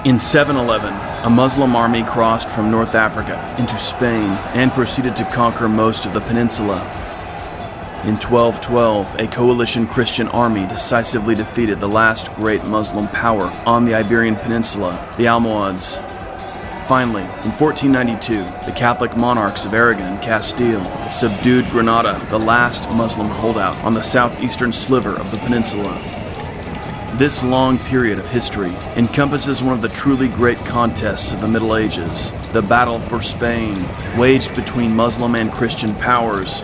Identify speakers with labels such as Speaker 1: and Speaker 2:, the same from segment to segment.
Speaker 1: In 711, a Muslim army crossed from North Africa into Spain and proceeded to conquer most of the peninsula. In 1212, a coalition Christian army decisively defeated the last great Muslim power on the Iberian Peninsula, the Almohads. Finally, in 1492, the Catholic monarchs of Aragon and Castile subdued Granada, the last Muslim holdout on the southeastern sliver of the peninsula. This long period of history encompasses one of the truly great contests of the Middle Ages, the battle for Spain, waged between Muslim and Christian powers.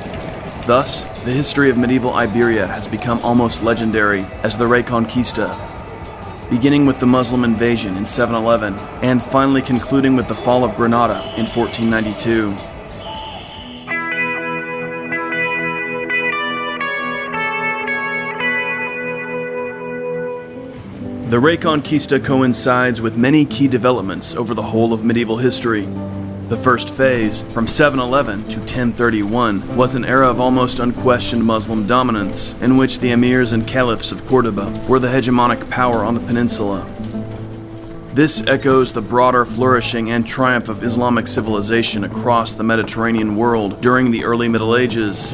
Speaker 1: Thus, the history of medieval Iberia has become almost legendary as the Reconquista, beginning with the Muslim invasion in 711 and finally concluding with the fall of Granada in 1492. The Reconquista coincides with many key developments over the whole of medieval history. The first phase, from 711 to 1031, was an era of almost unquestioned Muslim dominance, in which the emirs and caliphs of Cordoba were the hegemonic power on the peninsula. This echoes the broader flourishing and triumph of Islamic civilization across the Mediterranean world during the early Middle Ages.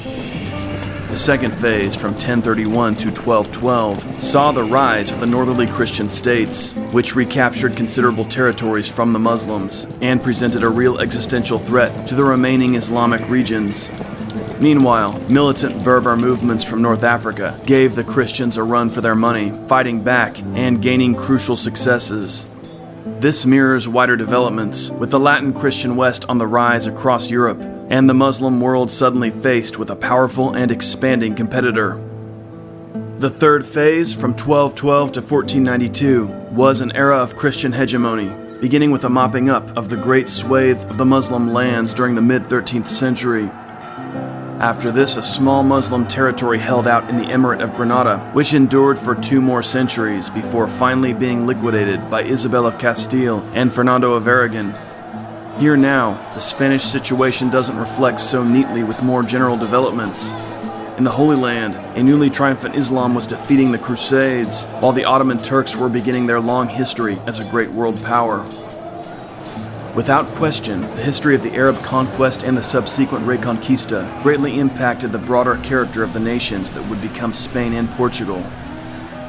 Speaker 1: The second phase, from 1031 to 1212, saw the rise of the northerly Christian states, which recaptured considerable territories from the Muslims and presented a real existential threat to the remaining Islamic regions. Meanwhile, militant Berber movements from North Africa gave the Christians a run for their money, fighting back and gaining crucial successes. This mirrors wider developments, with the Latin Christian West on the rise across Europe, and the Muslim world suddenly faced with a powerful and expanding competitor. The third phase, from 1212 to 1492, was an era of Christian hegemony, beginning with a mopping up of the great swathe of the Muslim lands during the mid-13th century. After this, a small Muslim territory held out in the Emirate of Granada, which endured for 2 more centuries before finally being liquidated by Isabel of Castile and Fernando of Aragon. Here now, the Spanish situation doesn't reflect so neatly with more general developments. In the Holy Land, a newly triumphant Islam was defeating the Crusades, while the Ottoman Turks were beginning their long history as a great world power. Without question, the history of the Arab conquest and the subsequent Reconquista greatly impacted the broader character of the nations that would become Spain and Portugal.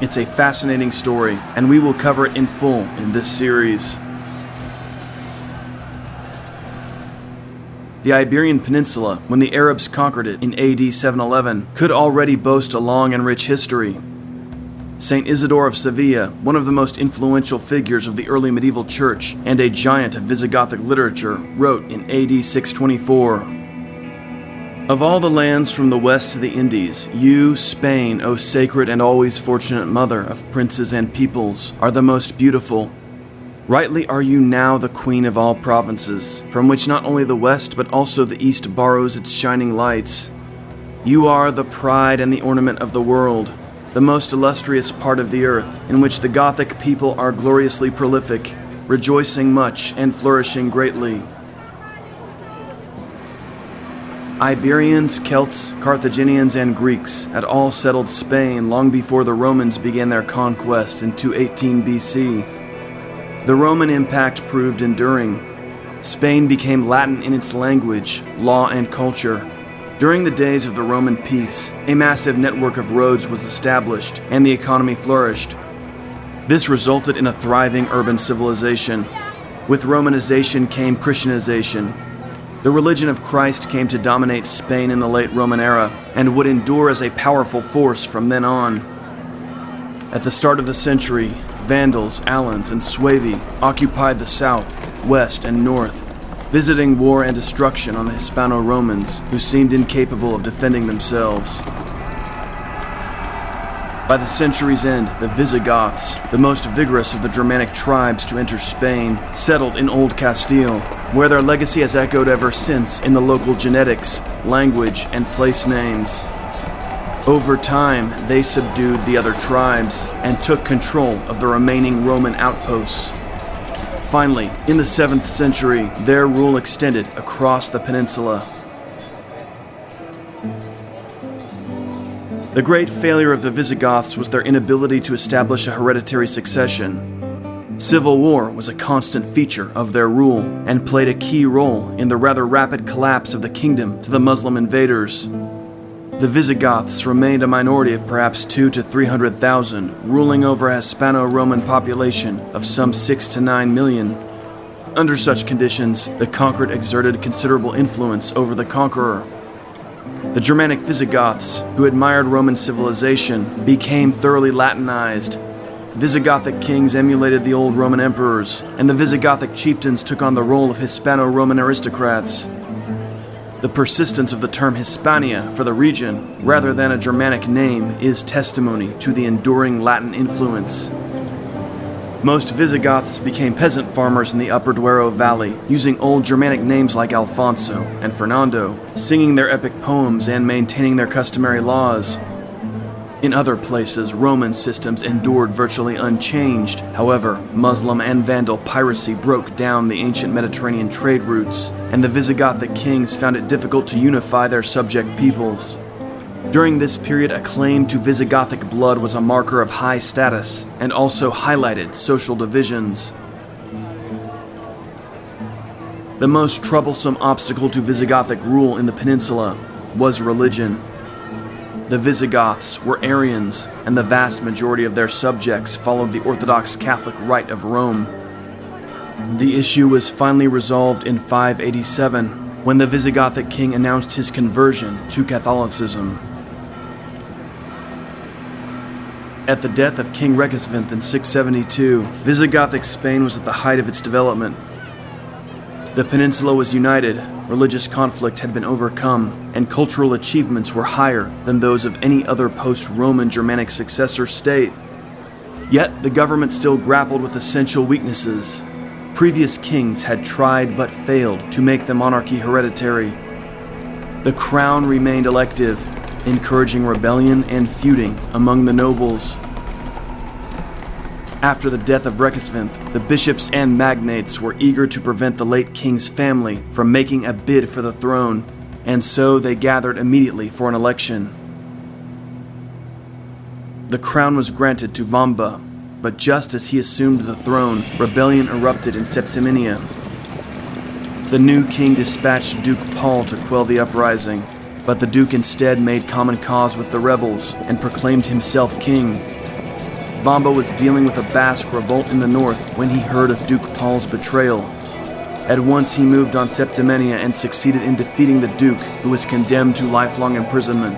Speaker 1: It's a fascinating story, and we will cover it in full in this series. The Iberian Peninsula, when the Arabs conquered it in AD 711, could already boast a long and rich history. Saint Isidore of Sevilla, one of the most influential figures of the early medieval church and a giant of Visigothic literature, wrote in AD 624, "Of all the lands from the west to the Indies, you, Spain, O sacred and always fortunate mother of princes and peoples, are the most beautiful. Rightly are you now the queen of all provinces, from which not only the west but also the east borrows its shining lights. You are the pride and the ornament of the world, the most illustrious part of the earth, in which the Gothic people are gloriously prolific, rejoicing much and flourishing greatly. Iberians, Celts, Carthaginians, and Greeks had all settled Spain long before the Romans began their conquest in 218 BC. The Roman impact proved enduring. Spain became Latin in its language, law, and culture. During the days of the Roman peace, a massive network of roads was established, and the economy flourished. This resulted in a thriving urban civilization. With Romanization came Christianization. The religion of Christ came to dominate Spain in the late Roman era, and would endure as a powerful force from then on. At the start of the century, Vandals, Alans, and Suevi occupied the south, west, and north, visiting war and destruction on the Hispano-Romans, who seemed incapable of defending themselves. By the century's end, the Visigoths, the most vigorous of the Germanic tribes to enter Spain, settled in Old Castile, where their legacy has echoed ever since in the local genetics, language, and place names. Over time, they subdued the other tribes and took control of the remaining Roman outposts. Finally, in the 7th century, their rule extended across the peninsula. The great failure of the Visigoths was their inability to establish a hereditary succession. Civil war was a constant feature of their rule and played a key role in the rather rapid collapse of the kingdom to the Muslim invaders. The Visigoths remained a minority of perhaps 200,000 to 300,000, ruling over a Hispano-Roman population of some 6 to 9 million. Under such conditions, the conquered exerted considerable influence over the conqueror. The Germanic Visigoths, who admired Roman civilization, became thoroughly Latinized. Visigothic kings emulated the old Roman emperors, and the Visigothic chieftains took on the role of Hispano-Roman aristocrats. The persistence of the term Hispania for the region, rather than a Germanic name, is testimony to the enduring Latin influence. Most Visigoths became peasant farmers in the Upper Duero Valley, using old Germanic names like Alfonso and Fernando, singing their epic poems and maintaining their customary laws. In other places, Roman systems endured virtually unchanged. However, Muslim and Vandal piracy broke down the ancient Mediterranean trade routes, and the Visigothic kings found it difficult to unify their subject peoples. During this period, a claim to Visigothic blood was a marker of high status, and also highlighted social divisions. The most troublesome obstacle to Visigothic rule in the peninsula was religion. The Visigoths were Arians, and the vast majority of their subjects followed the Orthodox Catholic Rite of Rome. The issue was finally resolved in 587, when the Visigothic king announced his conversion to Catholicism. At the death of King Reconquista in 672, Visigothic Spain was at the height of its development. The peninsula was united, religious conflict had been overcome, and cultural achievements were higher than those of any other post-Roman Germanic successor state. Yet, the government still grappled with essential weaknesses. Previous kings had tried but failed to make the monarchy hereditary. The crown remained elective, encouraging rebellion and feuding among the nobles. After the death of Reconquista, the bishops and magnates were eager to prevent the late king's family from making a bid for the throne, and so they gathered immediately for an election. The crown was granted to Vamba, but just as he assumed the throne, rebellion erupted in Septimania. The new king dispatched Duke Paul to quell the uprising, but the duke instead made common cause with the rebels and proclaimed himself king. Vamba was dealing with a Basque revolt in the north when he heard of Duke Paul's betrayal. At once he moved on Septimania and succeeded in defeating the duke, who was condemned to lifelong imprisonment.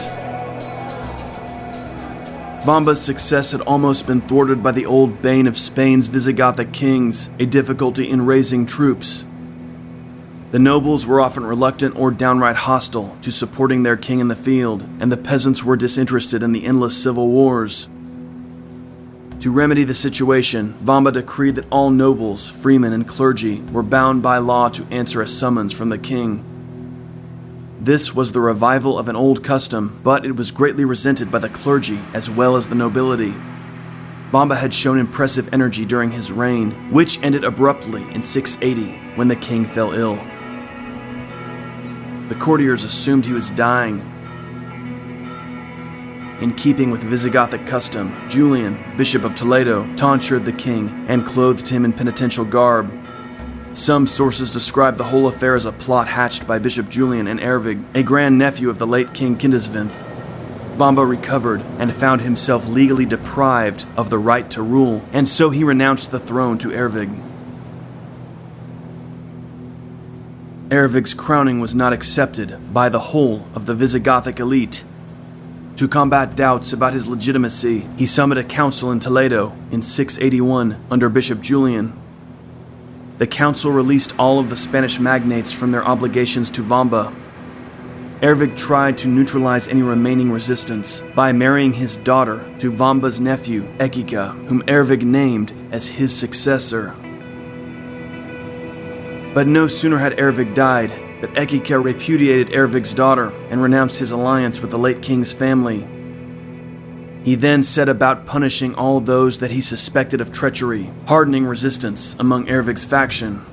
Speaker 1: Vamba's success had almost been thwarted by the old bane of Spain's Visigothic kings, a difficulty in raising troops. The nobles were often reluctant or downright hostile to supporting their king in the field, and the peasants were disinterested in the endless civil wars. To remedy the situation, Vamba decreed that all nobles, freemen, and clergy were bound by law to answer a summons from the king. This was the revival of an old custom, but it was greatly resented by the clergy as well as the nobility. Vamba had shown impressive energy during his reign, which ended abruptly in 680 when the king fell ill. The courtiers assumed he was dying. In keeping with Visigothic custom, Julian, Bishop of Toledo, tonsured the king and clothed him in penitential garb. Some sources describe the whole affair as a plot hatched by Bishop Julian and Ervig, a grandnephew of the late King Kindisvinth. Vamba recovered and found himself legally deprived of the right to rule, and so he renounced the throne to Ervig. Ervig's crowning was not accepted by the whole of the Visigothic elite. To combat doubts about his legitimacy, he summoned a council in Toledo in 681 under Bishop Julian. The council released all of the Spanish magnates from their obligations to Vamba. Ervig tried to neutralize any remaining resistance by marrying his daughter to Vamba's nephew, Ekika, whom Ervig named as his successor. But no sooner had Ervig died that Ekika repudiated Ervig's daughter and renounced his alliance with the late king's family. He then set about punishing all those that he suspected of treachery, hardening resistance among Ervig's faction.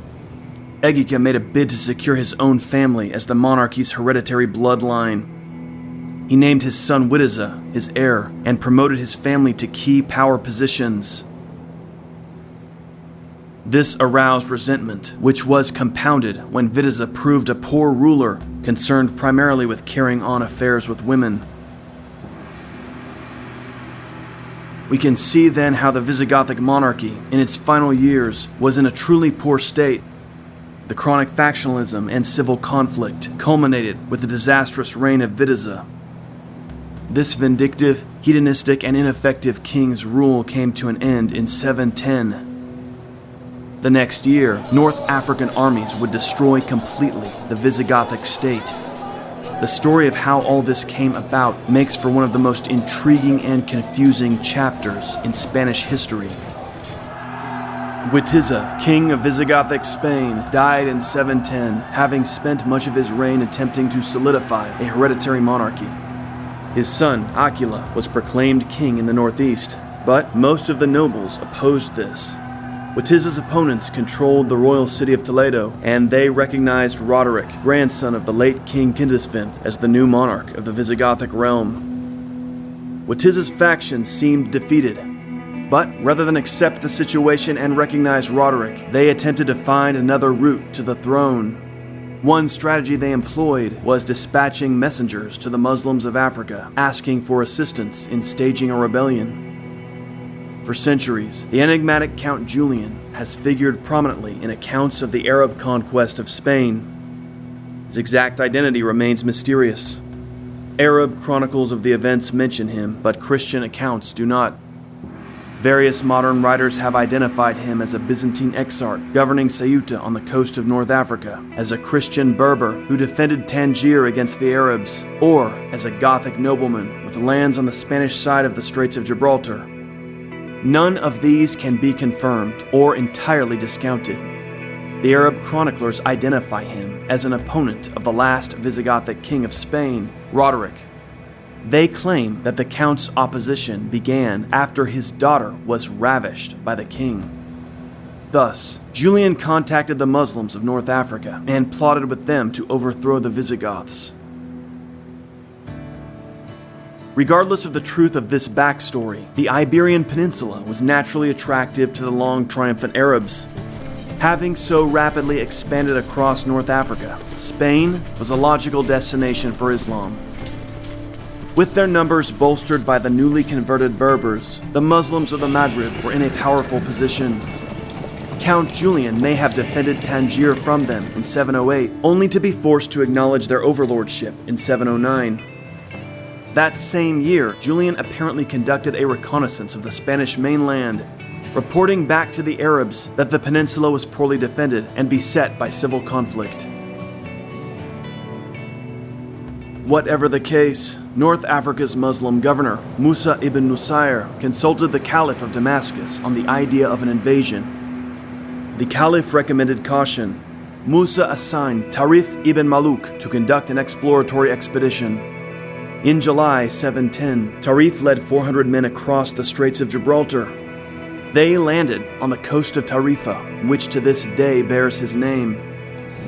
Speaker 1: Ekika made a bid to secure his own family as the monarchy's hereditary bloodline. He named his son Witiza his heir and promoted his family to key power positions. This aroused resentment, which was compounded when Witiza proved a poor ruler, concerned primarily with carrying on affairs with women. We can see then how the Visigothic monarchy, in its final years, was in a truly poor state. The chronic factionalism and civil conflict culminated with the disastrous reign of Witiza. This vindictive, hedonistic, and ineffective king's rule came to an end in 710. The next year, North African armies would destroy completely the Visigothic state. The story of how all this came about makes for one of the most intriguing and confusing chapters in Spanish history. Witiza, king of Visigothic Spain, died in 710, having spent much of his reign attempting to solidify a hereditary monarchy. His son, Aquila, was proclaimed king in the northeast, but most of the nobles opposed this. Witiza's opponents controlled the royal city of Toledo, and they recognized Roderick, grandson of the late King Kindisfin, as the new monarch of the Visigothic realm. Witiza's faction seemed defeated, but rather than accept the situation and recognize Roderick, they attempted to find another route to the throne. One strategy they employed was dispatching messengers to the Muslims of Africa, asking for assistance in staging a rebellion. For centuries, the enigmatic Count Julian has figured prominently in accounts of the Arab conquest of Spain. His exact identity remains mysterious. Arab chronicles of the events mention him, but Christian accounts do not. Various modern writers have identified him as a Byzantine exarch governing Ceuta on the coast of North Africa, as a Christian Berber who defended Tangier against the Arabs, or as a Gothic nobleman with lands on the Spanish side of the Straits of Gibraltar. None of these can be confirmed or entirely discounted. The Arab chroniclers identify him as an opponent of the last Visigothic king of Spain, Roderick. They claim that the Count's opposition began after his daughter was ravished by the king. Thus, Julian contacted the Muslims of North Africa and plotted with them to overthrow the Visigoths. Regardless of the truth of this backstory, the Iberian Peninsula was naturally attractive to the long triumphant Arabs. Having so rapidly expanded across North Africa, Spain was a logical destination for Islam. With their numbers bolstered by the newly converted Berbers, the Muslims of the Maghreb were in a powerful position. Count Julian may have defended Tangier from them in 708, only to be forced to acknowledge their overlordship in 709. That same year, Julian apparently conducted a reconnaissance of the Spanish mainland, reporting back to the Arabs that the peninsula was poorly defended and beset by civil conflict. Whatever the case, North Africa's Muslim governor, Musa ibn Nusayr, consulted the Caliph of Damascus on the idea of an invasion. The Caliph recommended caution. Musa assigned Tarif ibn Maluk to conduct an exploratory expedition. In July 710, Tarif led 400 men across the Straits of Gibraltar. They landed on the coast of Tarifa, which to this day bears his name.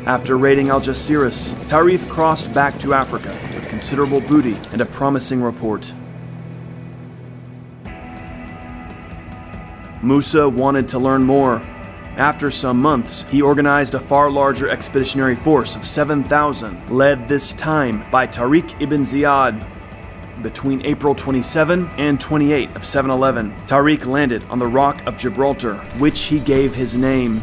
Speaker 1: After raiding Algeciras, Tarif crossed back to Africa with considerable booty and a promising report. Musa wanted to learn more. After some months, he organized a far larger expeditionary force of 7,000, led this time by Tariq ibn Ziyad. Between April 27 and 28 of 711, Tariq landed on the Rock of Gibraltar, which he gave his name.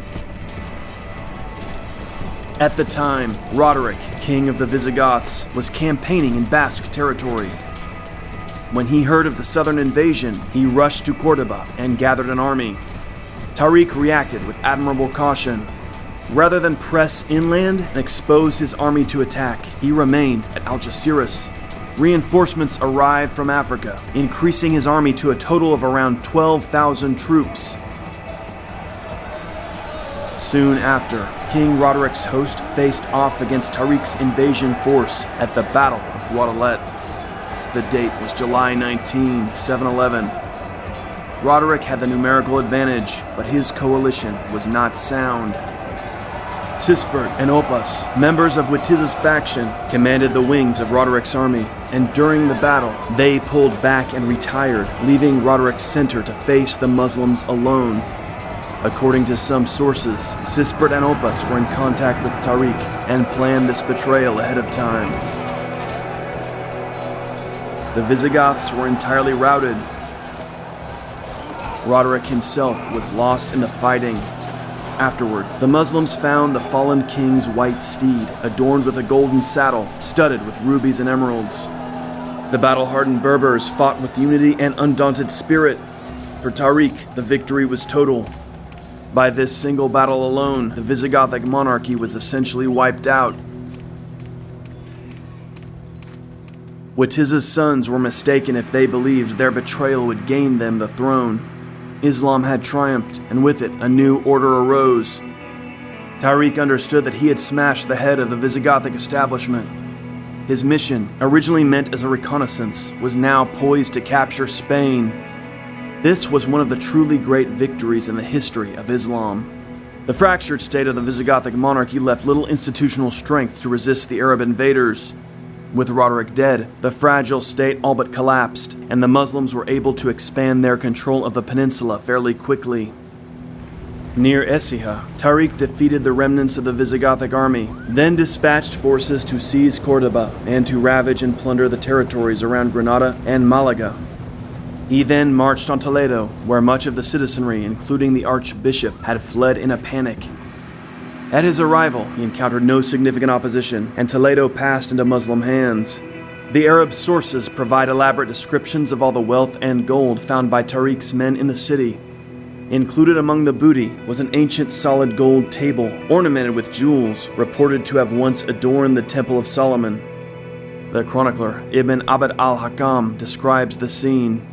Speaker 1: At the time, Roderick, king of the Visigoths, was campaigning in Basque territory. When he heard of the southern invasion, he rushed to Cordoba and gathered an army. Tariq reacted with admirable caution. Rather than press inland and expose his army to attack, he remained at Algeciras. Reinforcements arrived from Africa, increasing his army to a total of around 12,000 troops. Soon after, King Roderick's host faced off against Tariq's invasion force at the Battle of Guadalete. The date was July 19, 711. Roderick had the numerical advantage, but his coalition was not sound. Sispert and Oppas, members of Witiza's faction, commanded the wings of Roderick's army, and during the battle, they pulled back and retired, leaving Roderick's center to face the Muslims alone. According to some sources, Sispert and Oppas were in contact with Tariq and planned this betrayal ahead of time. The Visigoths were entirely routed. Roderick himself was lost in the fighting. Afterward, the Muslims found the fallen king's white steed, adorned with a golden saddle, studded with rubies and emeralds. The battle-hardened Berbers fought with unity and undaunted spirit. For Tariq, the victory was total. By this single battle alone, the Visigothic monarchy was essentially wiped out. Witiza's sons were mistaken if they believed their betrayal would gain them the throne. Islam had triumphed, and with it, a new order arose. Tariq understood that he had smashed the head of the Visigothic establishment. His mission, originally meant as a reconnaissance, was now poised to capture Spain. This was one of the truly great victories in the history of Islam. The fractured state of the Visigothic monarchy left little institutional strength to resist the Arab invaders. With Roderick dead, the fragile state all but collapsed, and the Muslims were able to expand their control of the peninsula fairly quickly. Near Écija, Tariq defeated the remnants of the Visigothic army, then dispatched forces to seize Córdoba and to ravage and plunder the territories around Granada and Malaga. He then marched on Toledo, where much of the citizenry, including the archbishop, had fled in a panic. At his arrival, he encountered no significant opposition, and Toledo passed into Muslim hands. The Arab sources provide elaborate descriptions of all the wealth and gold found by Tariq's men in the city. Included among the booty was an ancient solid gold table, ornamented with jewels, reported to have once adorned the Temple of Solomon. The chronicler, Ibn Abd al-Hakam, describes the scene.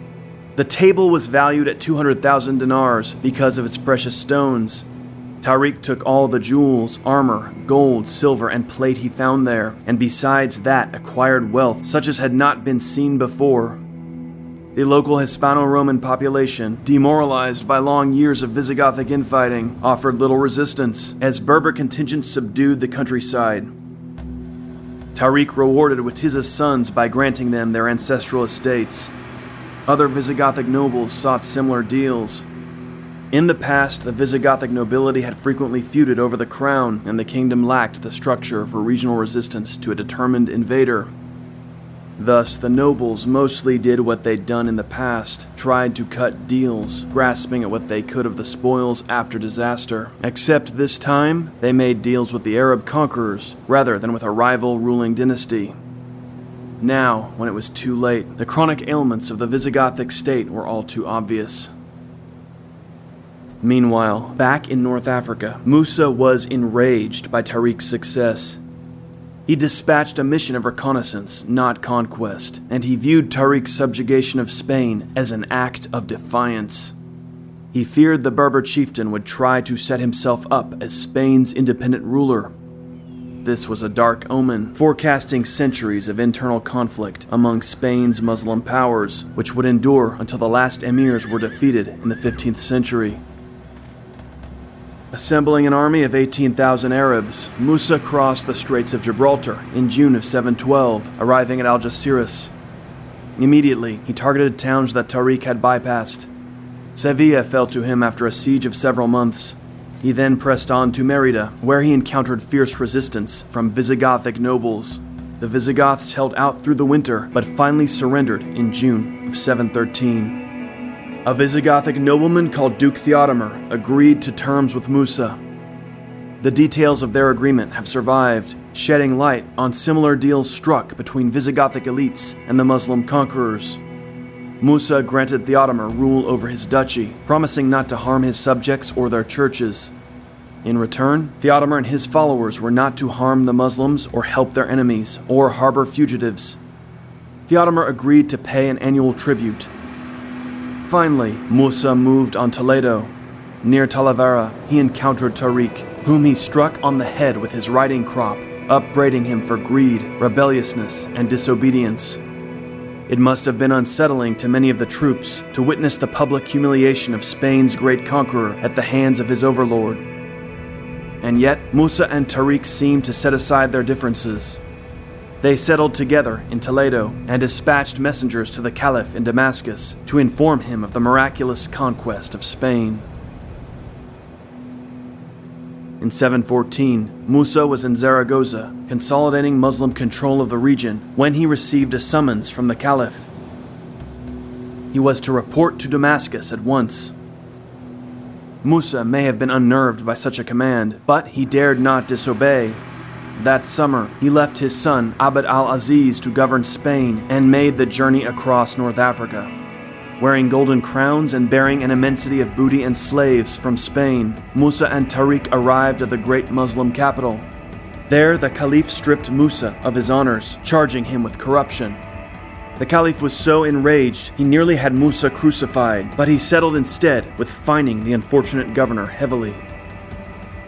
Speaker 1: The table was valued at 200,000 dinars because of its precious stones. Tariq took all the jewels, armor, gold, silver, and plate he found there, and besides that acquired wealth such as had not been seen before. The local Hispano-Roman population, demoralized by long years of Visigothic infighting, offered little resistance, as Berber contingents subdued the countryside. Tariq rewarded Witiza's sons by granting them their ancestral estates. Other Visigothic nobles sought similar deals. In the past, the Visigothic nobility had frequently feuded over the crown, and the kingdom lacked the structure for regional resistance to a determined invader. Thus, the nobles mostly did what they'd done in the past, tried to cut deals, grasping at what they could of the spoils after disaster. Except this time, they made deals with the Arab conquerors, rather than with a rival ruling dynasty. Now, when it was too late, the chronic ailments of the Visigothic state were all too obvious. Meanwhile, back in North Africa, Musa was enraged by Tariq's success. He dispatched a mission of reconnaissance, not conquest, and he viewed Tariq's subjugation of Spain as an act of defiance. He feared the Berber chieftain would try to set himself up as Spain's independent ruler. This was a dark omen, forecasting centuries of internal conflict among Spain's Muslim powers, which would endure until the last emirs were defeated in the 15th century. Assembling an army of 18,000 Arabs, Musa crossed the Straits of Gibraltar in June of 712, arriving at Algeciras. Immediately, he targeted towns that Tariq had bypassed. Sevilla fell to him after a siege of several months. He then pressed on to Merida, where he encountered fierce resistance from Visigothic nobles. The Visigoths held out through the winter, but finally surrendered in June of 713. A Visigothic nobleman called Duke Theodomir agreed to terms with Musa. The details of their agreement have survived, shedding light on similar deals struck between Visigothic elites and the Muslim conquerors. Musa granted Theodomir rule over his duchy, promising not to harm his subjects or their churches. In return, Theodomir and his followers were not to harm the Muslims or help their enemies or harbor fugitives. Theodomir agreed to pay an annual tribute. Finally, Musa moved on Toledo. Near Talavera, he encountered Tariq, whom he struck on the head with his riding crop, upbraiding him for greed, rebelliousness, and disobedience. It must have been unsettling to many of the troops to witness the public humiliation of Spain's great conqueror at the hands of his overlord. And yet, Musa and Tariq seemed to set aside their differences. They settled together in Toledo and dispatched messengers to the Caliph in Damascus to inform him of the miraculous conquest of Spain. In 714, Musa was in Zaragoza, consolidating Muslim control of the region, when he received a summons from the Caliph. He was to report to Damascus at once. Musa may have been unnerved by such a command, but he dared not disobey. That summer, he left his son Abd al-Aziz to govern Spain and made the journey across North Africa. Wearing golden crowns and bearing an immensity of booty and slaves from Spain, Musa and Tariq arrived at the great Muslim capital. There, the Caliph stripped Musa of his honors, charging him with corruption. The Caliph was so enraged, he nearly had Musa crucified, but he settled instead with fining the unfortunate governor heavily.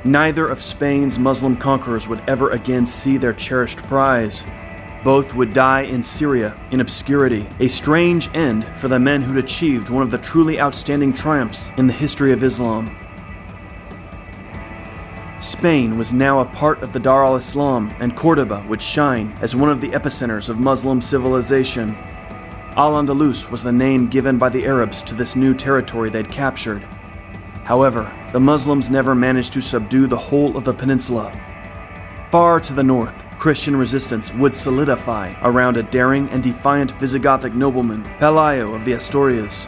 Speaker 1: Neither of Spain's Muslim conquerors would ever again see their cherished prize. Both would die in Syria, in obscurity, a strange end for the men who'd achieved one of the truly outstanding triumphs in the history of Islam. Spain was now a part of the Dar al-Islam, and Córdoba would shine as one of the epicenters of Muslim civilization. Al-Andalus was the name given by the Arabs to this new territory they'd captured. However, the Muslims never managed to subdue the whole of the peninsula. Far to the north, Christian resistance would solidify around a daring and defiant Visigothic nobleman, Pelayo of the Asturias.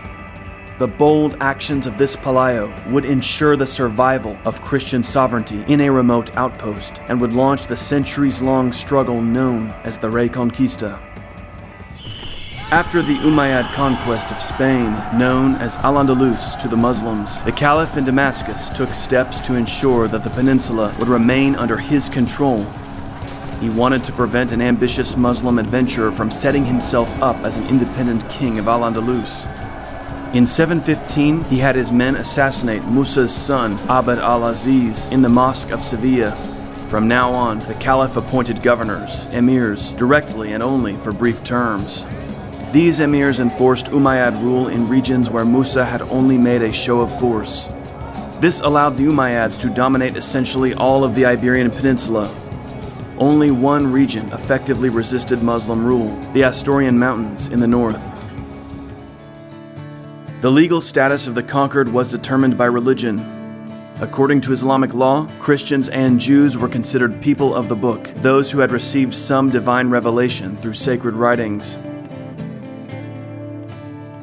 Speaker 1: The bold actions of this Pelayo would ensure the survival of Christian sovereignty in a remote outpost and would launch the centuries-long struggle known as the Reconquista. After the Umayyad conquest of Spain, known as Al-Andalus to the Muslims, the Caliph in Damascus took steps to ensure that the peninsula would remain under his control. He wanted to prevent an ambitious Muslim adventurer from setting himself up as an independent king of Al-Andalus. In 715, he had his men assassinate Musa's son, Abd al-Aziz, in the Mosque of Sevilla. From now on, the Caliph appointed governors, emirs, directly and only for brief terms. These emirs enforced Umayyad rule in regions where Musa had only made a show of force. This allowed the Umayyads to dominate essentially all of the Iberian Peninsula. Only one region effectively resisted Muslim rule, the Asturian Mountains in the north. The legal status of the conquered was determined by religion. According to Islamic law, Christians and Jews were considered people of the book, those who had received some divine revelation through sacred writings.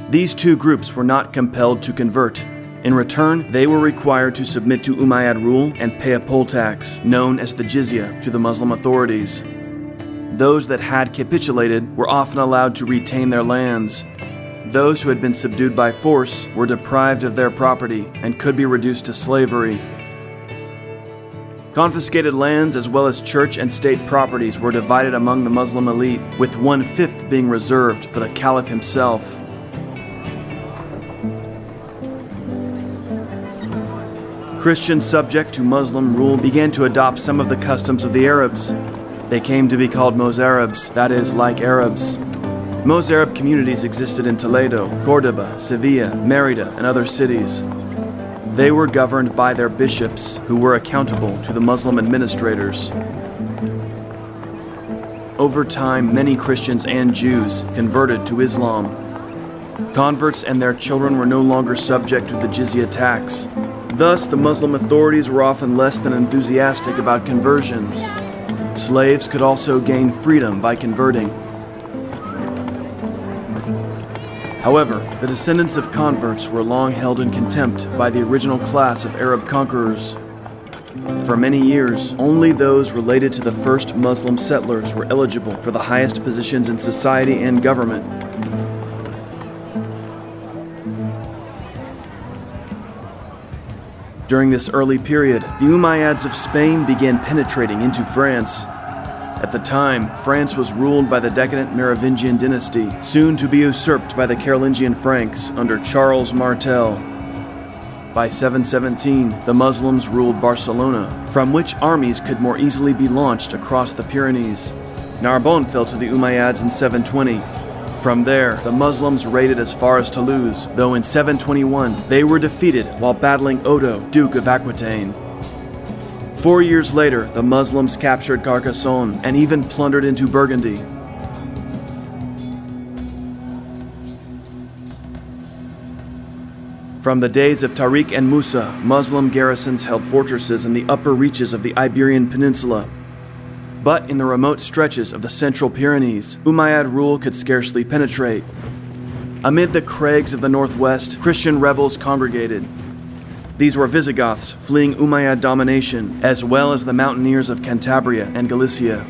Speaker 1: These two groups were not compelled to convert. In return, they were required to submit to Umayyad rule and pay a poll tax, known as the jizya, to the Muslim authorities. Those that had capitulated were often allowed to retain their lands. Those who had been subdued by force were deprived of their property and could be reduced to slavery. Confiscated lands as well as church and state properties were divided among the Muslim elite, with 1/5 being reserved for the Caliph himself. Christians subject to Muslim rule began to adopt some of the customs of the Arabs. They came to be called Mozarabs, that is, like Arabs. Mozarab communities existed in Toledo, Córdoba, Sevilla, Mérida, and other cities. They were governed by their bishops, who were accountable to the Muslim administrators. Over time, many Christians and Jews converted to Islam. Converts and their children were no longer subject to the jizya tax. Thus, the Muslim authorities were often less than enthusiastic about conversions. Slaves could also gain freedom by converting. However, the descendants of converts were long held in contempt by the original class of Arab conquerors. For many years, only those related to the first Muslim settlers were eligible for the highest positions in society and government. During this early period, the Umayyads of Spain began penetrating into France. At the time, France was ruled by the decadent Merovingian dynasty, soon to be usurped by the Carolingian Franks under Charles Martel. By 717, the Muslims ruled Barcelona, from which armies could more easily be launched across the Pyrenees. Narbonne fell to the Umayyads in 720. From there, the Muslims raided as far as Toulouse, though in 721 they were defeated while battling Odo, Duke of Aquitaine. 4 years later, the Muslims captured Carcassonne and even plundered into Burgundy. From the days of Tariq and Musa, Muslim garrisons held fortresses in the upper reaches of the Iberian Peninsula. But in the remote stretches of the Central Pyrenees, Umayyad rule could scarcely penetrate. Amid the crags of the northwest, Christian rebels congregated. These were Visigoths fleeing Umayyad domination, as well as the mountaineers of Cantabria and Galicia.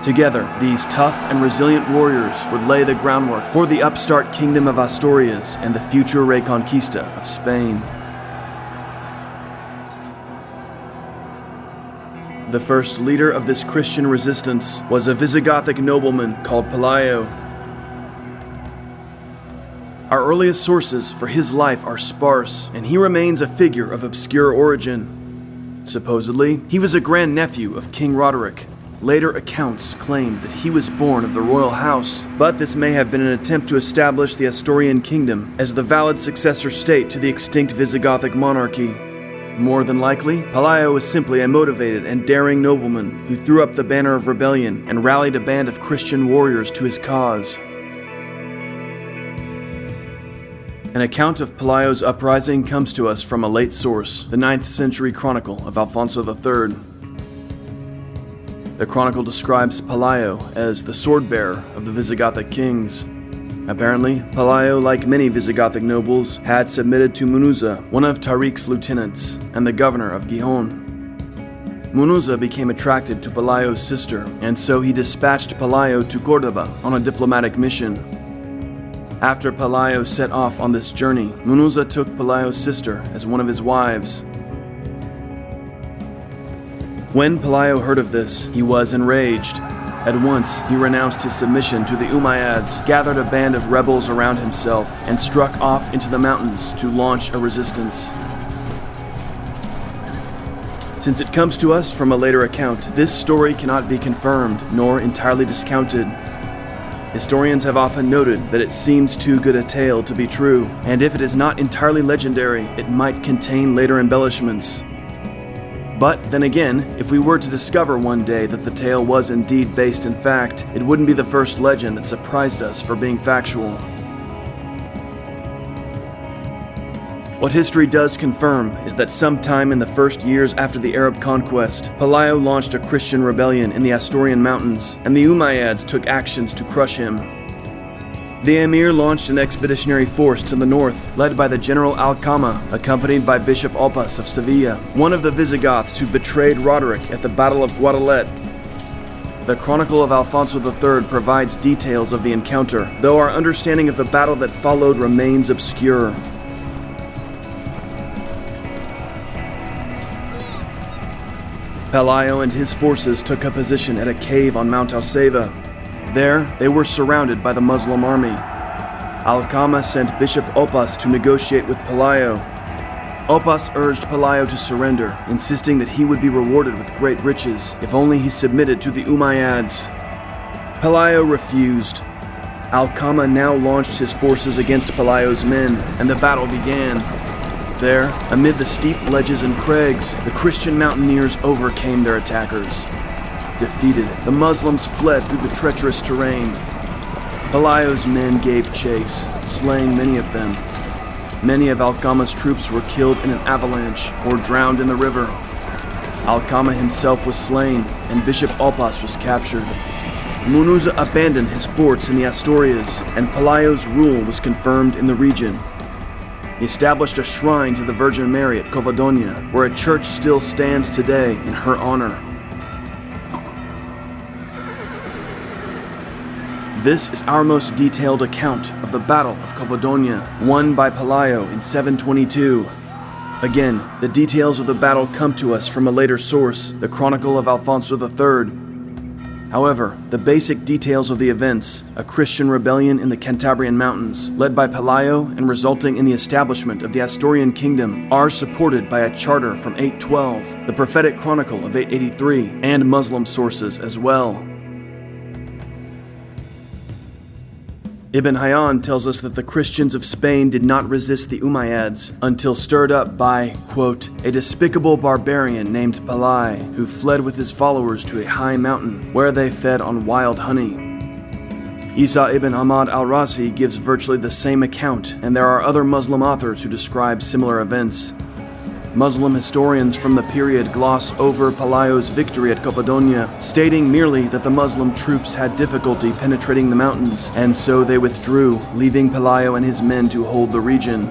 Speaker 1: Together, these tough and resilient warriors would lay the groundwork for the upstart kingdom of Asturias and the future Reconquista of Spain. The first leader of this Christian resistance was a Visigothic nobleman called Pelayo. Our earliest sources for his life are sparse, and he remains a figure of obscure origin. Supposedly, he was a grandnephew of King Roderick. Later accounts claim that he was born of the royal house, but this may have been an attempt to establish the Asturian kingdom as the valid successor state to the extinct Visigothic monarchy. More than likely, Pelayo was simply a motivated and daring nobleman who threw up the banner of rebellion and rallied a band of Christian warriors to his cause. An account of Pelayo's uprising comes to us from a late source, the 9th century chronicle of Alfonso III. The chronicle describes Pelayo as the sword-bearer of the Visigothic kings. Apparently, Pelayo, like many Visigothic nobles, had submitted to Munuza, one of Tariq's lieutenants, and the governor of Gijón. Munuza became attracted to Pelayo's sister, and so he dispatched Pelayo to Córdoba on a diplomatic mission. After Pelayo set off on this journey, Munuza took Pelayo's sister as one of his wives. When Pelayo heard of this, he was enraged. At once, he renounced his submission to the Umayyads, gathered a band of rebels around himself, and struck off into the mountains to launch a resistance. Since it comes to us from a later account, this story cannot be confirmed, nor entirely discounted. Historians have often noted that it seems too good a tale to be true, and if it is not entirely legendary, it might contain later embellishments. But then again, if we were to discover one day that the tale was indeed based in fact, it wouldn't be the first legend that surprised us for being factual. What history does confirm is that sometime in the first years after the Arab Conquest, Pelayo launched a Christian rebellion in the Asturian mountains, and the Umayyads took actions to crush him. The emir launched an expeditionary force to the north, led by the general Alcama, accompanied by Bishop Oppas of Sevilla, one of the Visigoths who betrayed Roderick at the Battle of Guadalete. The Chronicle of Alfonso III provides details of the encounter, though our understanding of the battle that followed remains obscure. Pelayo and his forces took up position at a cave on Mount Alceva. There, they were surrounded by the Muslim army. Alcama sent Bishop Oppas to negotiate with Pelayo. Oppas urged Pelayo to surrender, insisting that he would be rewarded with great riches if only he submitted to the Umayyads. Pelayo refused. Alcama now launched his forces against Pelayo's men, and the battle began. There, amid the steep ledges and crags, the Christian mountaineers overcame their attackers. Defeated, the Muslims fled through the treacherous terrain. Pelayo's men gave chase, slaying many of them. Many of Alcama's troops were killed in an avalanche or drowned in the river. Alcama himself was slain, and Bishop Oppas was captured. Munuza abandoned his forts in the Asturias, and Pelayo's rule was confirmed in the region. He established a shrine to the Virgin Mary at Covadonga, where a church still stands today in her honor. This is our most detailed account of the Battle of Covadonga, won by Pelayo in 722. Again, the details of the battle come to us from a later source, the Chronicle of Alfonso III. However, the basic details of the events, a Christian rebellion in the Cantabrian mountains, led by Pelayo and resulting in the establishment of the Asturian kingdom, are supported by a charter from 812, the prophetic chronicle of 883, and Muslim sources as well. Ibn Hayyan tells us that the Christians of Spain did not resist the Umayyads until stirred up by, quote, a despicable barbarian named Pelai, who fled with his followers to a high mountain where they fed on wild honey. Isa ibn Ahmad al-Razi gives virtually the same account, and there are other Muslim authors who describe similar events. Muslim historians from the period gloss over Pelayo's victory at Cappadocia, stating merely that the Muslim troops had difficulty penetrating the mountains, and so they withdrew, leaving Pelayo and his men to hold the region.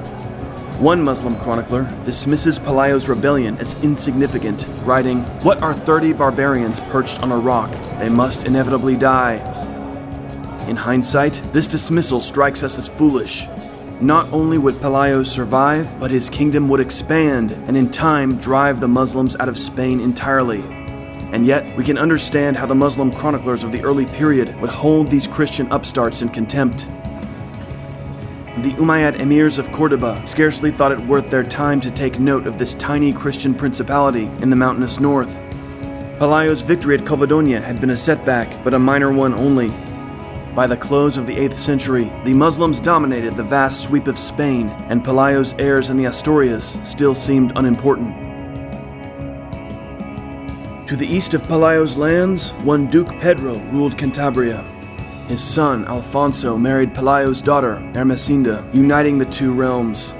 Speaker 1: One Muslim chronicler dismisses Pelayo's rebellion as insignificant, writing, "What are 30 barbarians perched on a rock? They must inevitably die." In hindsight, this dismissal strikes us as foolish. Not only would Pelayo survive, but his kingdom would expand and in time drive the Muslims out of Spain entirely. And yet, we can understand how the Muslim chroniclers of the early period would hold these Christian upstarts in contempt. The Umayyad emirs of Cordoba scarcely thought it worth their time to take note of this tiny Christian principality in the mountainous north. Pelayo's victory at Cappadocia had been a setback, but a minor one only. By the close of the 8th century, the Muslims dominated the vast sweep of Spain, and Pelayo's heirs in the Asturias still seemed unimportant. To the east of Pelayo's lands, one Duke Pedro ruled Cantabria. His son, Alfonso, married Pelayo's daughter, Ermesinda, uniting the two realms.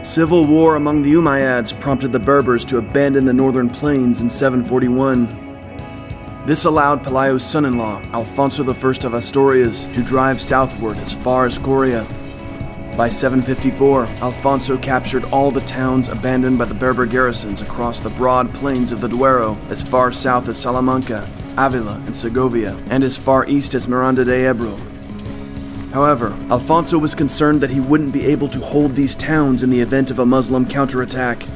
Speaker 1: Civil war among the Umayyads prompted the Berbers to abandon the northern plains in 741. This allowed Pelayo's son-in-law, Alfonso I of Asturias, to drive southward as far as Coria. By 754, Alfonso captured all the towns abandoned by the Berber garrisons across the broad plains of the Duero, as far south as Salamanca, Avila, and Segovia, and as far east as Miranda de Ebro. However, Alfonso was concerned that he wouldn't be able to hold these towns in the event of a Muslim counterattack.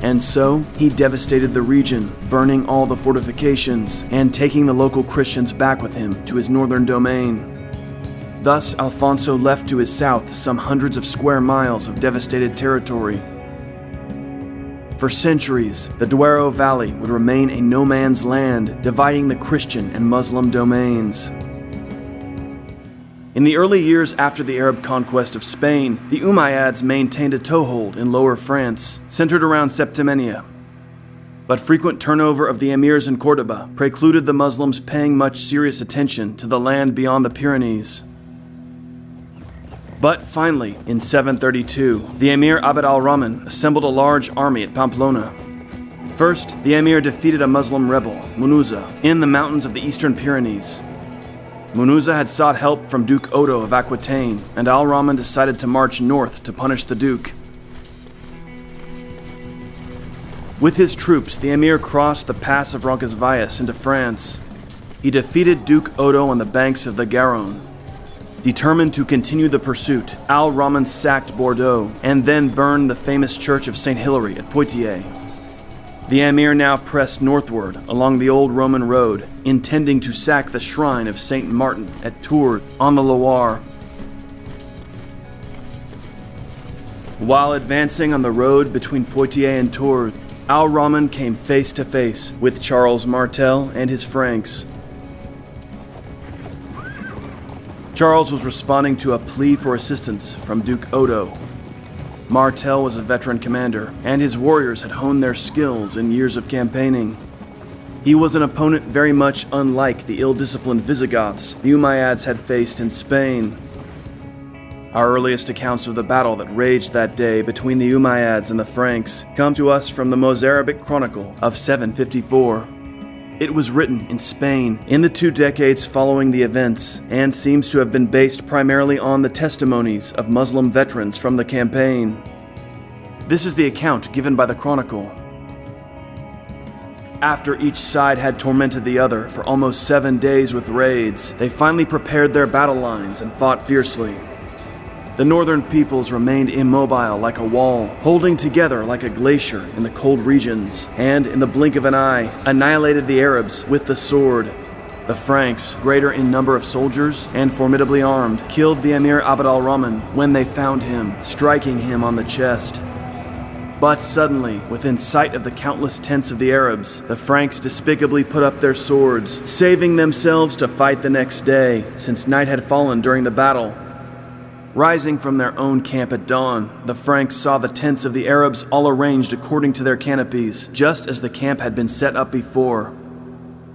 Speaker 1: And so, he devastated the region, burning all the fortifications and taking the local Christians back with him to his northern domain. Thus, Alfonso left to his south some hundreds of square miles of devastated territory. For centuries, the Duero Valley would remain a no-man's land, dividing the Christian and Muslim domains. In the early years after the Arab conquest of Spain, the Umayyads maintained a toehold in Lower France, centered around Septimania. But frequent turnover of the emirs in Cordoba precluded the Muslims paying much serious attention to the land beyond the Pyrenees. But finally, in 732, the emir Abd al-Rahman assembled a large army at Pamplona. First, the emir defeated a Muslim rebel, Munuza, in the mountains of the eastern Pyrenees. Munuza had sought help from Duke Odo of Aquitaine, and al-Rahman decided to march north to punish the Duke. With his troops, the emir crossed the pass of Roncesvalles into France. He defeated Duke Odo on the banks of the Garonne. Determined to continue the pursuit, al-Rahman sacked Bordeaux and then burned the famous church of St. Hilary at Poitiers. The emir now pressed northward along the old Roman road, intending to sack the shrine of Saint Martin at Tours on the Loire. While advancing on the road between Poitiers and Tours, al-Rahman came face to face with Charles Martel and his Franks. Charles was responding to a plea for assistance from Duke Odo. Martel was a veteran commander, and his warriors had honed their skills in years of campaigning. He was an opponent very much unlike the ill-disciplined Visigoths the Umayyads had faced in Spain. Our earliest accounts of the battle that raged that day between the Umayyads and the Franks come to us from the Mozarabic Chronicle of 754. It was written in Spain in the 2 decades following the events, and seems to have been based primarily on the testimonies of Muslim veterans from the campaign. This is the account given by the chronicle. After each side had tormented the other for almost 7 days with raids, they finally prepared their battle lines and fought fiercely. The northern peoples remained immobile like a wall, holding together like a glacier in the cold regions, and in the blink of an eye, annihilated the Arabs with the sword. The Franks, greater in number of soldiers and formidably armed, killed the emir Abd al-Rahman when they found him, striking him on the chest. But suddenly, within sight of the countless tents of the Arabs, the Franks despicably put up their swords, saving themselves to fight the next day, since night had fallen during the battle. Rising from their own camp at dawn, the Franks saw the tents of the Arabs all arranged according to their canopies, just as the camp had been set up before.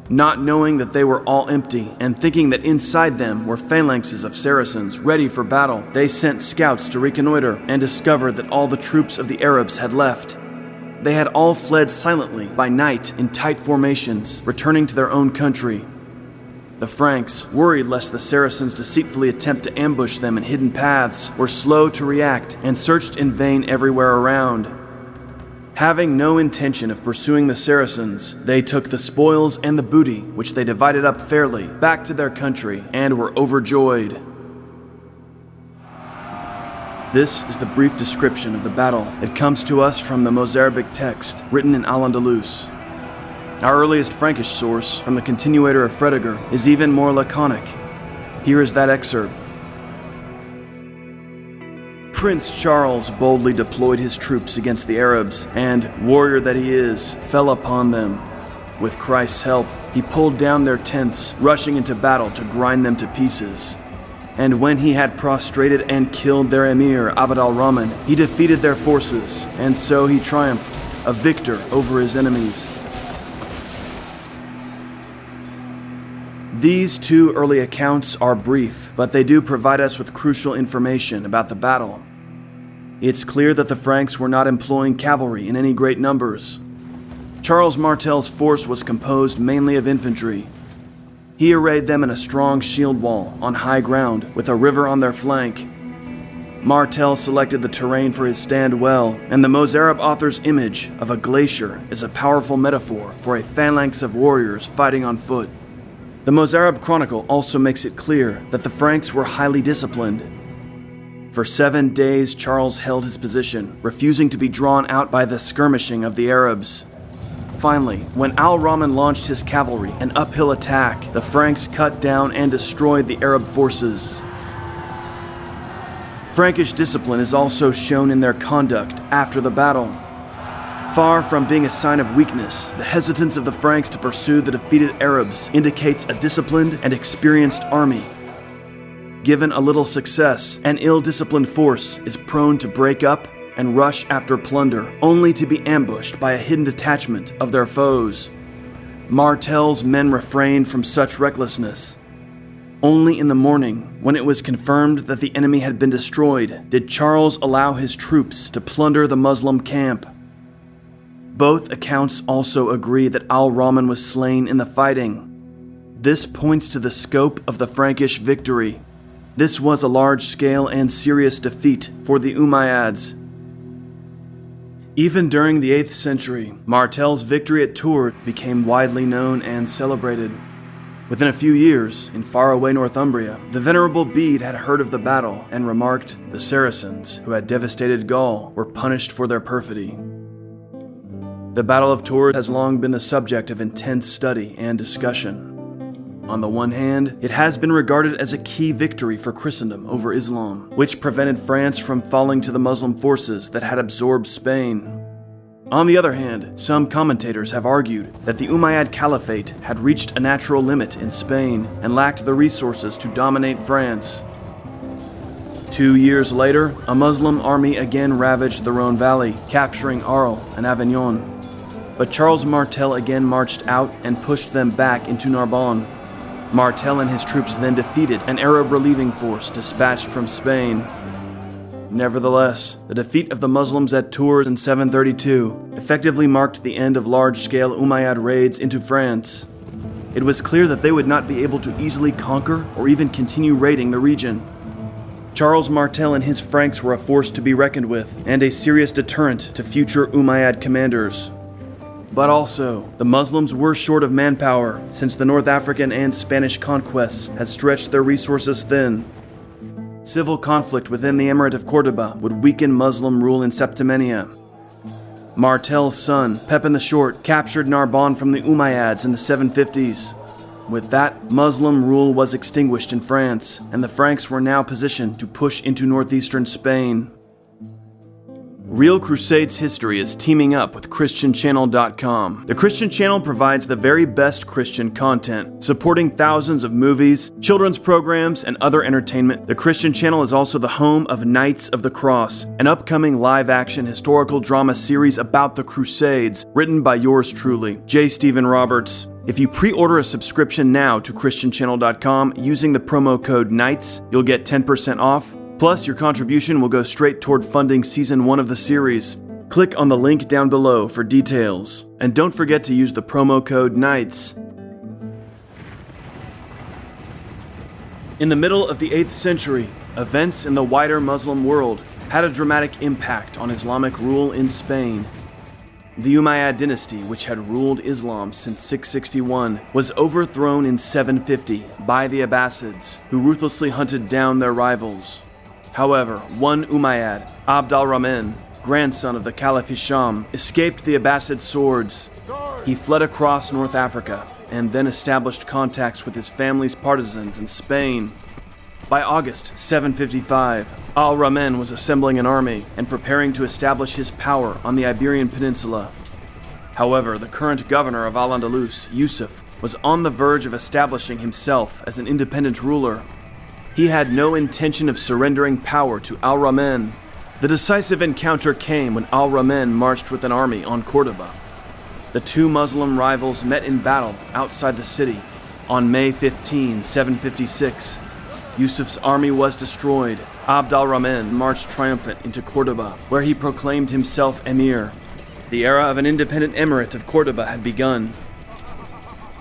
Speaker 1: Not knowing that they were all empty, and thinking that inside them were phalanxes of Saracens ready for battle, they sent scouts to reconnoiter and discovered that all the troops of the Arabs had left. They had all fled silently by night in tight formations, returning to their own country. The Franks, worried lest the Saracens deceitfully attempt to ambush them in hidden paths, were slow to react and searched in vain everywhere around. Having no intention of pursuing the Saracens, they took the spoils and the booty, which they divided up fairly, back to their country and were overjoyed. This is the brief description of the battle. It comes to us from the Mozarabic text, written in Al-Andalus. Our earliest Frankish source, from the continuator of Fredegar, is even more laconic. Here is that excerpt. Prince Charles boldly deployed his troops against the Arabs, and, warrior that he is, fell upon them. With Christ's help, he pulled down their tents, rushing into battle to grind them to pieces. And when he had prostrated and killed their emir, Abd al-Rahman, he defeated their forces, and so he triumphed, a victor over his enemies. These two early accounts are brief, but they do provide us with crucial information about the battle. It's clear that the Franks were not employing cavalry in any great numbers. Charles Martel's force was composed mainly of infantry. He arrayed them in a strong shield wall on high ground with a river on their flank. Martel selected the terrain for his stand well, and the Mozarab author's image of a glacier is a powerful metaphor for a phalanx of warriors fighting on foot. The Mozarab Chronicle also makes it clear that the Franks were highly disciplined. For 7 days, Charles held his position, refusing to be drawn out by the skirmishing of the Arabs. Finally, when al-Rahman launched his cavalry, an uphill attack, the Franks cut down and destroyed the Arab forces. Frankish discipline is also shown in their conduct after the battle. Far from being a sign of weakness, the hesitance of the Franks to pursue the defeated Arabs indicates a disciplined and experienced army. Given a little success, an ill-disciplined force is prone to break up and rush after plunder, only to be ambushed by a hidden detachment of their foes. Martel's men refrained from such recklessness. Only in the morning, when it was confirmed that the enemy had been destroyed, did Charles allow his troops to plunder the Muslim camp. Both accounts also agree that al-Rahman was slain in the fighting. This points to the scope of the Frankish victory. This was a large-scale and serious defeat for the Umayyads. Even during the 8th century, Martel's victory at Tours became widely known and celebrated. Within a few years, in faraway Northumbria, the Venerable Bede had heard of the battle and remarked, "The Saracens, who had devastated Gaul, were punished for their perfidy." The Battle of Tours has long been the subject of intense study and discussion. On the one hand, it has been regarded as a key victory for Christendom over Islam, which prevented France from falling to the Muslim forces that had absorbed Spain. On the other hand, some commentators have argued that the Umayyad Caliphate had reached a natural limit in Spain and lacked the resources to dominate France. 2 years later, a Muslim army again ravaged the Rhone Valley, capturing Arles and Avignon. But Charles Martel again marched out and pushed them back into Narbonne. Martel and his troops then defeated an Arab relieving force dispatched from Spain. Nevertheless, the defeat of the Muslims at Tours in 732 effectively marked the end of large-scale Umayyad raids into France. It was clear that they would not be able to easily conquer or even continue raiding the region. Charles Martel and his Franks were a force to be reckoned with, and a serious deterrent to future Umayyad commanders. But also, the Muslims were short of manpower, since the North African and Spanish conquests had stretched their resources thin. Civil conflict within the Emirate of Cordoba would weaken Muslim rule in Septimania. Martel's son, Pepin the Short, captured Narbonne from the Umayyads in the 750s. With that, Muslim rule was extinguished in France, and the Franks were now positioned to push into northeastern Spain. Real Crusades history is teaming up with ChristianChannel.com. The Christian Channel provides the very best Christian content, supporting thousands of movies, children's programs, and other entertainment. The Christian Channel is also the home of Knights of the Cross, an upcoming live-action historical drama series about the Crusades, written by yours truly, J. Stephen Roberts. If you pre-order a subscription now to ChristianChannel.com using the promo code KNIGHTS, you'll get 10% off, plus your contribution will go straight toward funding Season 1 of the series. Click on the link down below for details, and don't forget to use the promo code KNIGHTS. In the middle of the 8th century, events in the wider Muslim world had a dramatic impact on Islamic rule in Spain. The Umayyad dynasty, which had ruled Islam since 661, was overthrown in 750 by the Abbasids, who ruthlessly hunted down their rivals. However, one Umayyad, Abd al-Rahman, grandson of the Caliph Hisham, escaped the Abbasid swords. He fled across North Africa and then established contacts with his family's partisans in Spain. By August 755, al-Rahman was assembling an army and preparing to establish his power on the Iberian Peninsula. However, the current governor of Al-Andalus, Yusuf, was on the verge of establishing himself as an independent ruler. He had no intention of surrendering power to al-Rahman. The decisive encounter came when al-Rahman marched with an army on Cordoba. The two Muslim rivals met in battle outside the city. On May 15, 756, Yusuf's army was destroyed. Abd al-Rahman marched triumphant into Cordoba, where he proclaimed himself emir. The era of an independent emirate of Cordoba had begun.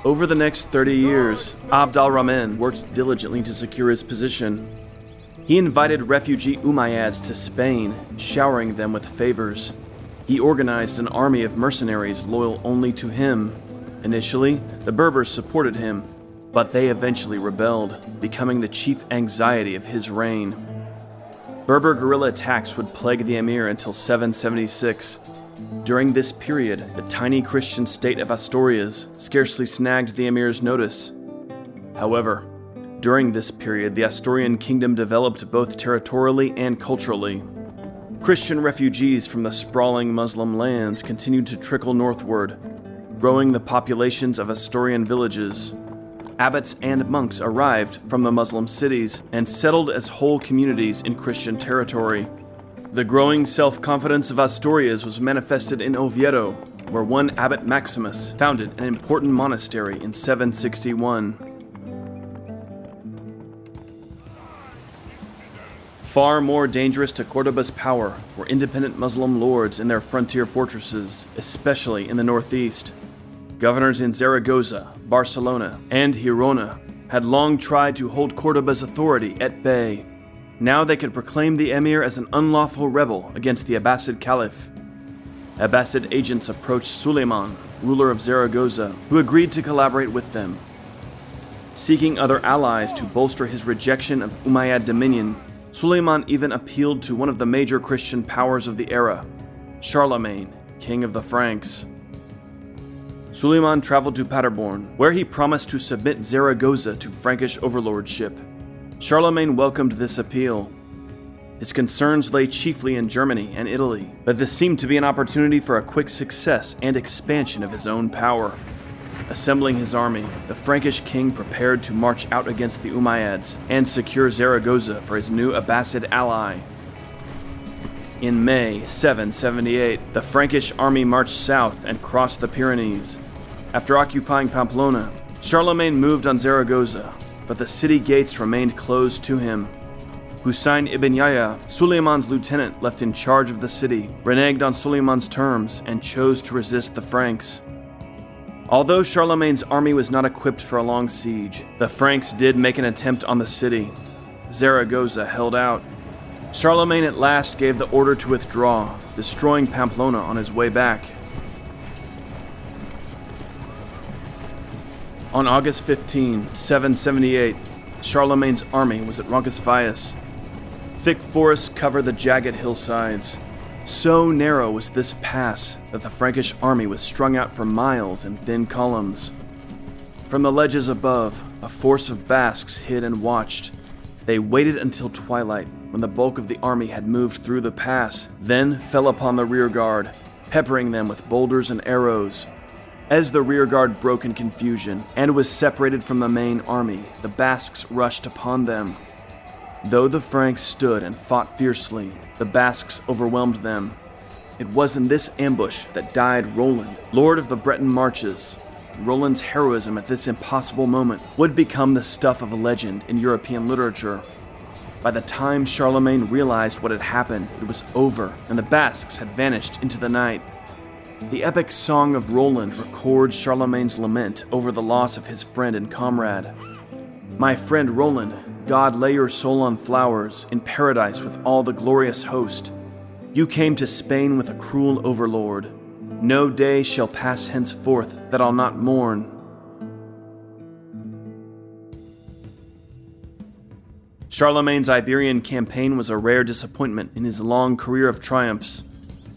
Speaker 1: Over the next 30 years, Abd al-Rahman worked diligently to secure his position. He invited refugee Umayyads to Spain, showering them with favors. He organized an army of mercenaries loyal only to him. Initially, the Berbers supported him, but they eventually rebelled, becoming the chief anxiety of his reign. Berber guerrilla attacks would plague the emir until 776. During this period, the tiny Christian state of Asturias scarcely snagged the emir's notice. However, during this period, the Asturian kingdom developed both territorially and culturally. Christian refugees from the sprawling Muslim lands continued to trickle northward, growing the populations of Asturian villages. Abbots and monks arrived from the Muslim cities and settled as whole communities in Christian territory. The growing self-confidence of Asturias was manifested in Oviedo, where one Abbot Maximus founded an important monastery in 761. Far more dangerous to Cordoba's power were independent Muslim lords in their frontier fortresses, especially in the northeast. Governors in Zaragoza, Barcelona, and Girona had long tried to hold Cordoba's authority at bay. Now they could proclaim the emir as an unlawful rebel against the Abbasid Caliph. Abbasid agents approached Suleiman, ruler of Zaragoza, who agreed to collaborate with them. Seeking other allies to bolster his rejection of Umayyad dominion, Suleiman even appealed to one of the major Christian powers of the era, Charlemagne, king of the Franks. Suleiman traveled to Paderborn, where he promised to submit Zaragoza to Frankish overlordship. Charlemagne welcomed this appeal. His concerns lay chiefly in Germany and Italy, but this seemed to be an opportunity for a quick success and expansion of his own power. Assembling his army, the Frankish king prepared to march out against the Umayyads and secure Zaragoza for his new Abbasid ally. In May 778, the Frankish army marched south and crossed the Pyrenees. After occupying Pamplona, Charlemagne moved on Zaragoza, but the city gates remained closed to him. Husayn ibn Yahya, Suleiman's lieutenant left in charge of the city, reneged on Suleiman's terms and chose to resist the Franks. Although Charlemagne's army was not equipped for a long siege, the Franks did make an attempt on the city. Zaragoza held out. Charlemagne at last gave the order to withdraw, destroying Pamplona on his way back. On August 15, 778, Charlemagne's army was at Roncesvalles. Thick forests covered the jagged hillsides. So narrow was this pass that the Frankish army was strung out for miles in thin columns. From the ledges above, a force of Basques hid and watched. They waited until twilight, when the bulk of the army had moved through the pass, then fell upon the rearguard, peppering them with boulders and arrows. As the rearguard broke in confusion and was separated from the main army, the Basques rushed upon them. Though the Franks stood and fought fiercely, the Basques overwhelmed them. It was in this ambush that died Roland, lord of the Breton Marches. Roland's heroism at this impossible moment would become the stuff of a legend in European literature. By the time Charlemagne realized what had happened, it was over, and the Basques had vanished into the night. The epic Song of Roland records Charlemagne's lament over the loss of his friend and comrade. "My friend Roland, God lay your soul on flowers, in paradise with all the glorious host. You came to Spain with a cruel overlord. No day shall pass henceforth that I'll not mourn." Charlemagne's Iberian campaign was a rare disappointment in his long career of triumphs.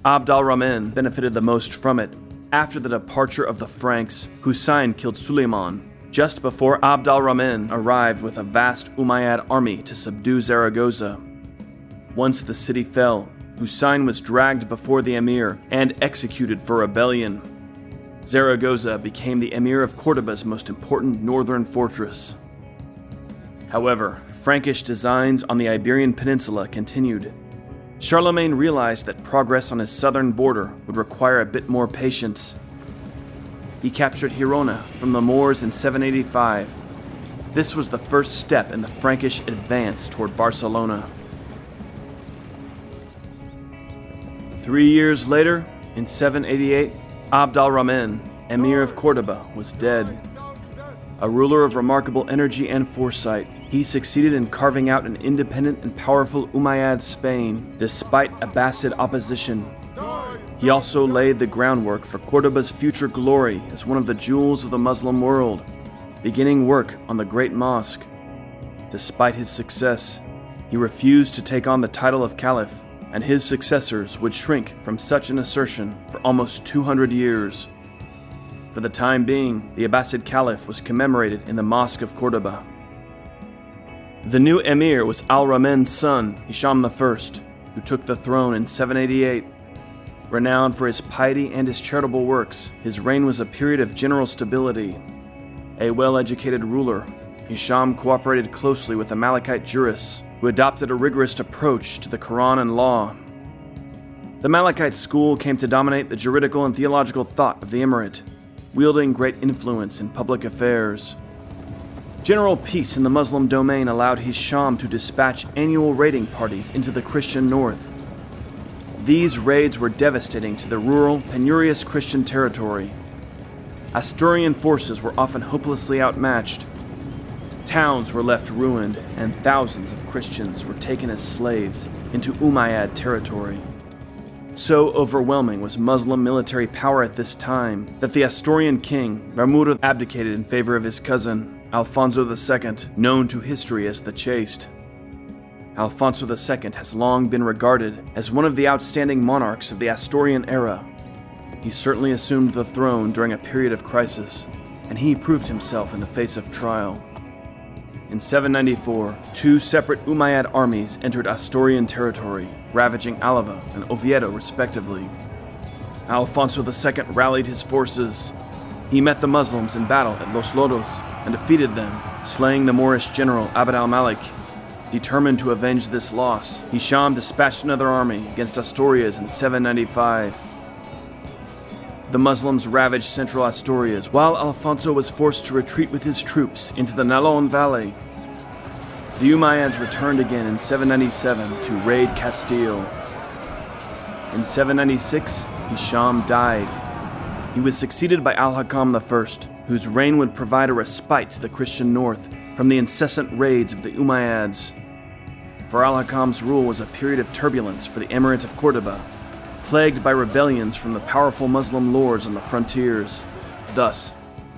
Speaker 1: Abd al-Rahman benefited the most from it. After the departure of the Franks, Husayn killed Suleiman, just before Abd al-Rahman arrived with a vast Umayyad army to subdue Zaragoza. Once the city fell, Husayn was dragged before the emir and executed for rebellion. Zaragoza became the emir of Cordoba's most important northern fortress. However, Frankish designs on the Iberian Peninsula continued. Charlemagne realized that progress on his southern border would require a bit more patience. He captured Girona from the Moors in 785. This was the first step in the Frankish advance toward Barcelona. 3 years later, in 788, Abd al-Rahman, emir of Cordoba, was dead. A ruler of remarkable energy and foresight, he succeeded in carving out an independent and powerful Umayyad Spain, despite Abbasid opposition. He also laid the groundwork for Cordoba's future glory as one of the jewels of the Muslim world, beginning work on the Great Mosque. Despite his success, he refused to take on the title of Caliph, and his successors would shrink from such an assertion for almost 200 years. For the time being, the Abbasid Caliph was commemorated in the Mosque of Cordoba. The new emir was al-Rahman's son, Hisham I, who took the throne in 788. Renowned for his piety and his charitable works, his reign was a period of general stability. A well-educated ruler, Hisham cooperated closely with the Malikite jurists, who adopted a rigorous approach to the Quran and law. The Malikite school came to dominate the juridical and theological thought of the emirate, wielding great influence in public affairs. General peace in the Muslim domain allowed Hisham to dispatch annual raiding parties into the Christian north. These raids were devastating to the rural, penurious Christian territory. Asturian forces were often hopelessly outmatched. Towns were left ruined, and thousands of Christians were taken as slaves into Umayyad territory. So overwhelming was Muslim military power at this time that the Asturian king, Bermuda, abdicated in favor of his cousin, Alfonso II, known to history as the Chaste. Alfonso II has long been regarded as one of the outstanding monarchs of the Asturian era. He certainly assumed the throne during a period of crisis, and he proved himself in the face of trial. In 794, two separate Umayyad armies entered Asturian territory, ravaging Álava and Oviedo respectively. Alfonso II rallied his forces. He met the Muslims in battle at Los Lodos and defeated them, slaying the Moorish general Abd al-Malik. Determined to avenge this loss, Hisham dispatched another army against Asturias in 795. The Muslims ravaged central Asturias, while Alfonso was forced to retreat with his troops into the Nalón Valley. The Umayyads returned again in 797 to raid Castile. In 796, Hisham died. He was succeeded by Al-Hakam I, whose reign would provide a respite to the Christian north from the incessant raids of the Umayyads. For Al-Hakam's rule was a period of turbulence for the Emirate of Cordoba, plagued by rebellions from the powerful Muslim lords on the frontiers. Thus,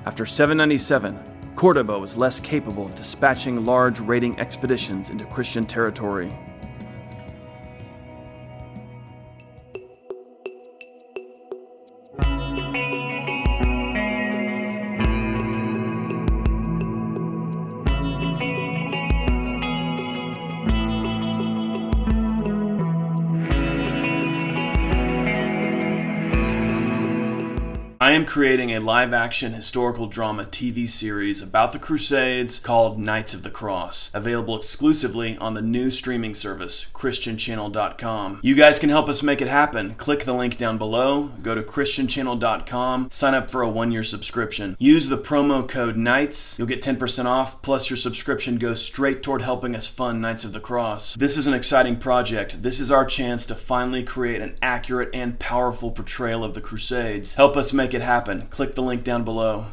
Speaker 1: after 797, Cordoba was less capable of dispatching large raiding expeditions into Christian territory. I am creating a live-action historical drama TV series about the Crusades called Knights of the Cross, available exclusively on the new streaming service, ChristianChannel.com. You guys can help us make it happen. Click the link down below, go to ChristianChannel.com, sign up for a 1-year subscription. Use the promo code KNIGHTS, you'll get 10% off, plus your subscription goes straight toward helping us fund Knights of the Cross. This is an exciting project. This is our chance to finally create an accurate and powerful portrayal of the Crusades. Help us make it happen. Click the link down below.